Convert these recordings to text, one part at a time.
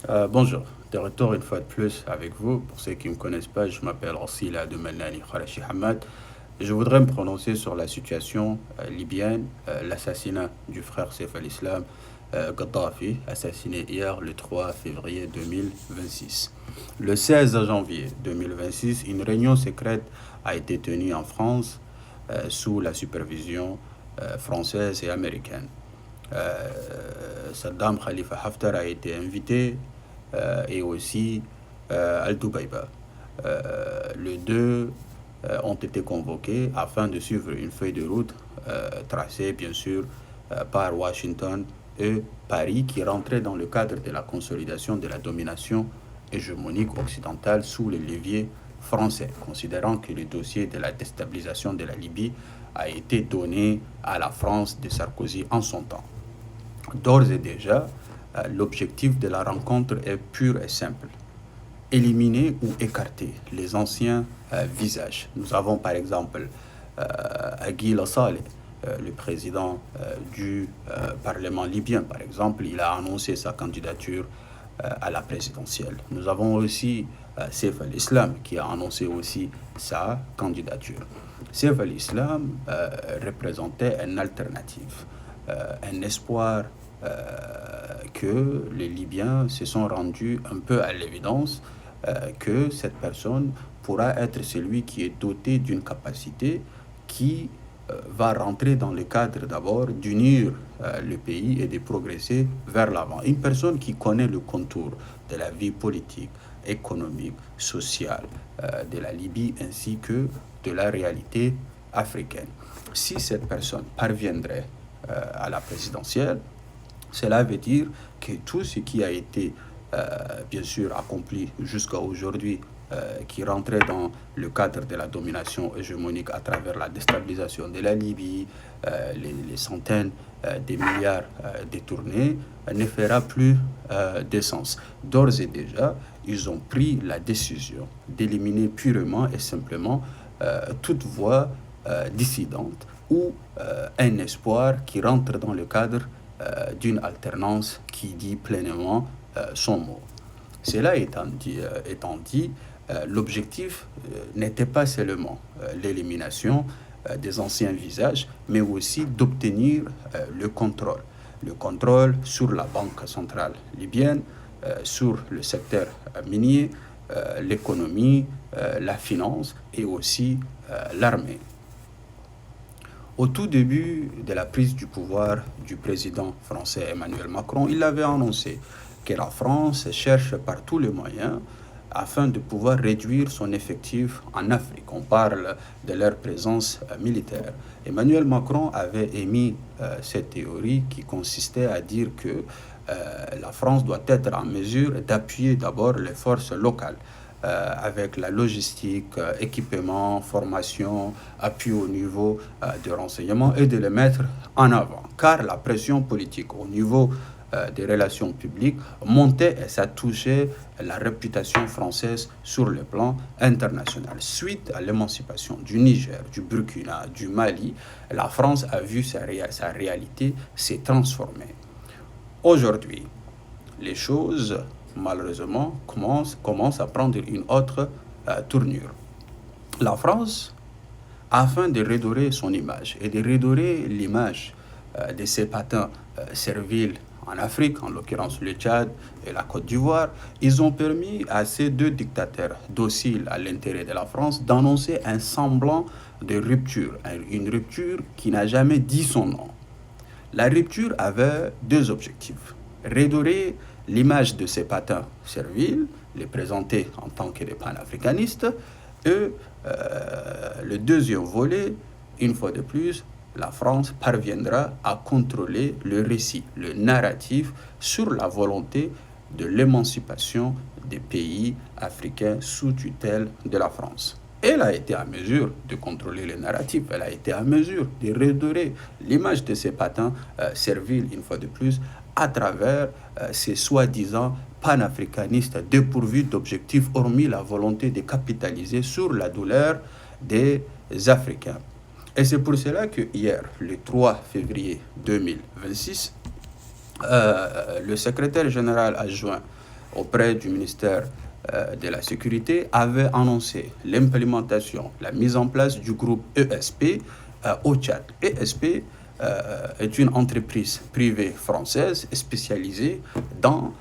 Bonjour, de retour une fois de plus avec vous. Pour ceux qui ne me connaissent pas, je m'appelle Rassila de Melnani Kharachi Hamad. Je voudrais me prononcer sur la situation libyenne, l'assassinat du frère Saif al-Islam Gaddafi, assassiné hier le 3 février 2026. Le 16 janvier 2026, une réunion secrète a été tenue en France sous la supervision française et américaine. Saddam Khalifa Haftar a été invité et aussi Al-Dubaïba. Les deux ont été convoqués afin de suivre une feuille de route tracée bien sûr par Washington et Paris qui rentrait dans le cadre de la consolidation de la domination hégémonique occidentale sous les leviers français, considérant que le dossier de la déstabilisation de la Libye a été donné à la France de Sarkozy en son temps. D'ores et déjà, l'objectif de la rencontre est pur et simple: éliminer ou écarter les anciens visages. Nous avons par exemple Aguil Saleh, le président du Parlement libyen, par exemple. Il a annoncé sa candidature à la présidentielle. Nous avons aussi Saif al-Islam qui a annoncé aussi sa candidature. Saif al-Islam représentait une alternative, un espoir que les Libyens se sont rendus un peu à l'évidence que cette personne pourra être celui qui est doté d'une capacité qui va rentrer dans le cadre d'abord d'unir le pays et de progresser vers l'avant. Une personne qui connaît le contour de la vie politique, économique, sociale de la Libye ainsi que de la réalité africaine. Si cette personne parviendrait à la présidentielle, cela veut dire que tout ce qui a été bien sûr accompli jusqu'à aujourd'hui, qui rentrait dans le cadre de la domination hégémonique à travers la déstabilisation de la Libye, les centaines de milliards détournés, ne fera plus de sens. D'ores et déjà, ils ont pris la décision d'éliminer purement et simplement toute voie dissidente ou un espoir qui rentre dans le cadre d'une alternance qui dit pleinement son mot. Cela étant dit, l'objectif n'était pas seulement l'élimination des anciens visages, mais aussi d'obtenir le contrôle. Le contrôle sur la Banque centrale libyenne, sur le secteur minier, l'économie, la finance et aussi l'armée. Au tout début de la prise du pouvoir du président français Emmanuel Macron, il avait annoncé que la France cherche par tous les moyens afin de pouvoir réduire son effectif en Afrique. On parle de leur présence militaire. Emmanuel Macron avait émis cette théorie qui consistait à dire que la France doit être en mesure d'appuyer d'abord les forces locales avec la logistique, équipement, formation, appui au niveau de renseignement et de les mettre en avant. Car la pression politique au niveau des relations publiques montait et ça touchait la réputation française sur le plan international. Suite à l'émancipation du Niger, du Burkina, du Mali, la France a vu sa réalité s'est transformée. Aujourd'hui, les choses, malheureusement, commencent à prendre une autre tournure. La France, afin de redorer son image et de redorer l'image de ses patins serviles en Afrique, en l'occurrence le Tchad et la Côte d'Ivoire, ils ont permis à ces deux dictateurs dociles à l'intérêt de la France d'annoncer un semblant de rupture, une rupture qui n'a jamais dit son nom. La rupture avait deux objectifs: redorer l'image de ces patins serviles, les présenter en tant que des panafricanistes, et le deuxième volet, une fois de plus, la France parviendra à contrôler le récit, le narratif sur la volonté de l'émancipation des pays africains sous tutelle de la France. Elle a été en mesure de contrôler le narratif, elle a été en mesure de redorer l'image de ces patins serviles, une fois de plus, à travers ces soi-disant panafricanistes dépourvus d'objectifs, hormis la volonté de capitaliser sur la douleur des Africains. Et c'est pour cela que hier, le 3 février 2026, le secrétaire général adjoint auprès du ministère de la Sécurité, avait annoncé l'implémentation, la mise en place du groupe ESP au Tchad. ESP est une entreprise privée française spécialisée dans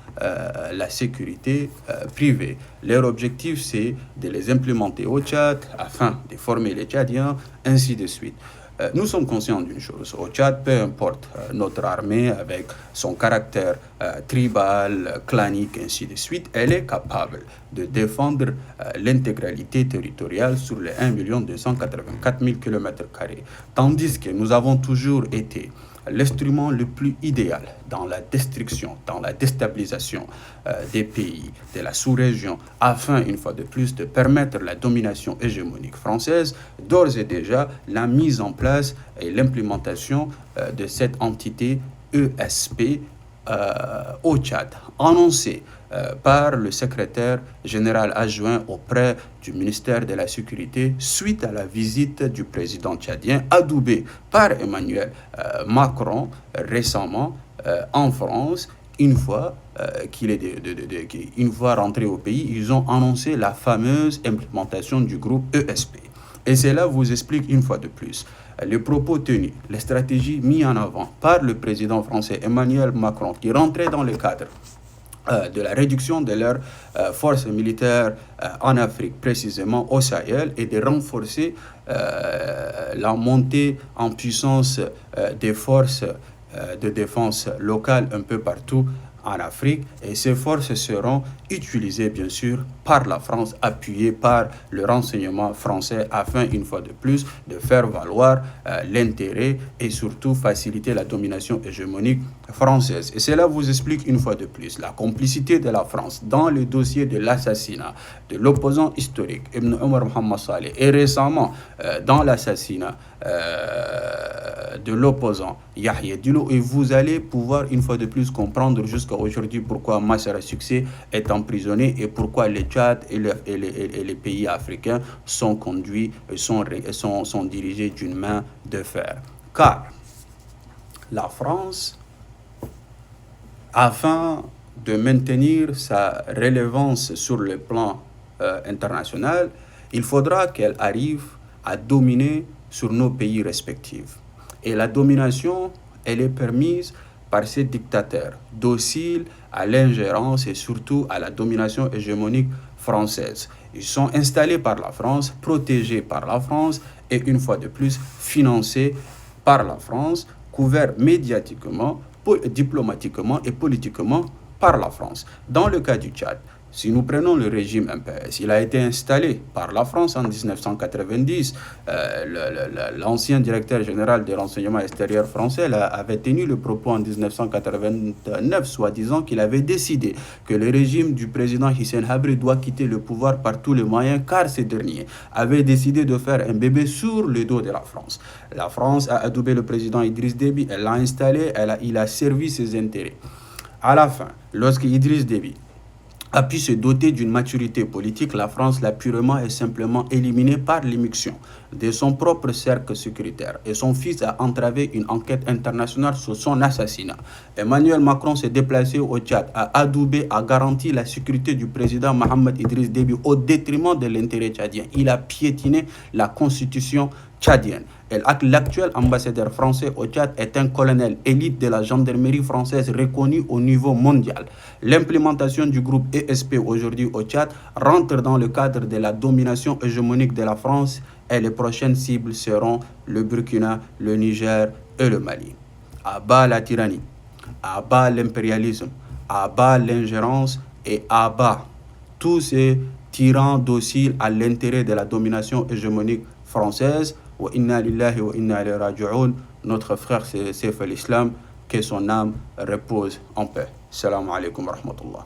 la sécurité privée. Leur objectif, c'est de les implémenter au Tchad afin de former les Tchadiens, ainsi de suite. Nous sommes conscients d'une chose. Au Tchad, peu importe notre armée, avec son caractère tribal, clanique, ainsi de suite, elle est capable de défendre l'intégralité territoriale sur les 1 284 000 km². Tandis que nous avons toujours été l'instrument le plus idéal dans la destruction, dans la déstabilisation des pays, de la sous-région, afin, une fois de plus, de permettre la domination hégémonique française, d'ores et déjà, la mise en place et l'implémentation de cette entité ESP au Tchad, annoncée par le secrétaire général adjoint auprès du ministère de la Sécurité suite à la visite du président tchadien adoubé par Emmanuel Macron récemment en France. Une fois une fois rentré au pays, ils ont annoncé la fameuse implémentation du groupe ESP. Et cela vous explique une fois de plus les propos tenus, les stratégies mises en avant par le président français Emmanuel Macron, qui rentrait dans le cadre de la réduction de leurs forces militaires en Afrique, précisément au Sahel, et de renforcer la montée en puissance des forces de défense locales un peu partout en Afrique, et ces forces seront utilisées bien sûr par la France, appuyées par le renseignement français, afin une fois de plus de faire valoir l'intérêt et surtout faciliter la domination hégémonique française. Et cela vous explique une fois de plus la complicité de la France dans le dossier de l'assassinat de l'opposant historique Ibn Omar Mohamed Saleh, et récemment dans l'assassinat de l'opposant Yahya Dilo. Et vous allez pouvoir une fois de plus comprendre jusqu'à aujourd'hui pourquoi Machar Succès est emprisonné et pourquoi le Tchad et les pays africains sont conduits et sont dirigés d'une main de fer. Car la France, afin de maintenir sa relevance sur le plan international, il faudra qu'elle arrive à dominer sur nos pays respectifs. Et la domination, elle est permise par ces dictateurs, dociles à l'ingérence et surtout à la domination hégémonique française. Ils sont installés par la France, protégés par la France et une fois de plus financés par la France, couverts médiatiquement, diplomatiquement et politiquement par la France. Dans le cas du Tchad, si nous prenons le régime MPS, il a été installé par la France en 1990. L'ancien directeur général des renseignements extérieurs français avait tenu le propos en 1989, soi-disant qu'il avait décidé que le régime du président Hissène Habré doit quitter le pouvoir par tous les moyens, car ce dernier avait décidé de faire un bébé sur le dos de la France. La France a adoubé le président Idriss Déby, elle l'a installé, il a servi ses intérêts. À la fin, lorsque Idriss Déby a pu se doter d'une maturité politique, la France l'a purement et simplement éliminé par l'immixtion de son propre cercle sécuritaire. Et son fils a entravé une enquête internationale sur son assassinat. Emmanuel Macron s'est déplacé au Tchad, a adoubé, a garanti la sécurité du président Mohamed Idriss Déby au détriment de l'intérêt tchadien. Il a piétiné la constitution tchadienne. L'actuel ambassadeur français au Tchad est un colonel élite de la gendarmerie française reconnu au niveau mondial. L'implémentation du groupe ESP aujourd'hui au Tchad rentre dans le cadre de la domination hégémonique de la France, et les prochaines cibles seront le Burkina, le Niger et le Mali. À bas la tyrannie, à bas l'impérialisme, à bas l'ingérence et à bas tous ces tyrans dociles à l'intérêt de la domination hégémonique française. Wa inna lillahi wa inna ilayhi raji'un. Notre frère c'est Saif al-Islam, que son âme repose en paix. Salam alaikum wa rahmatullah.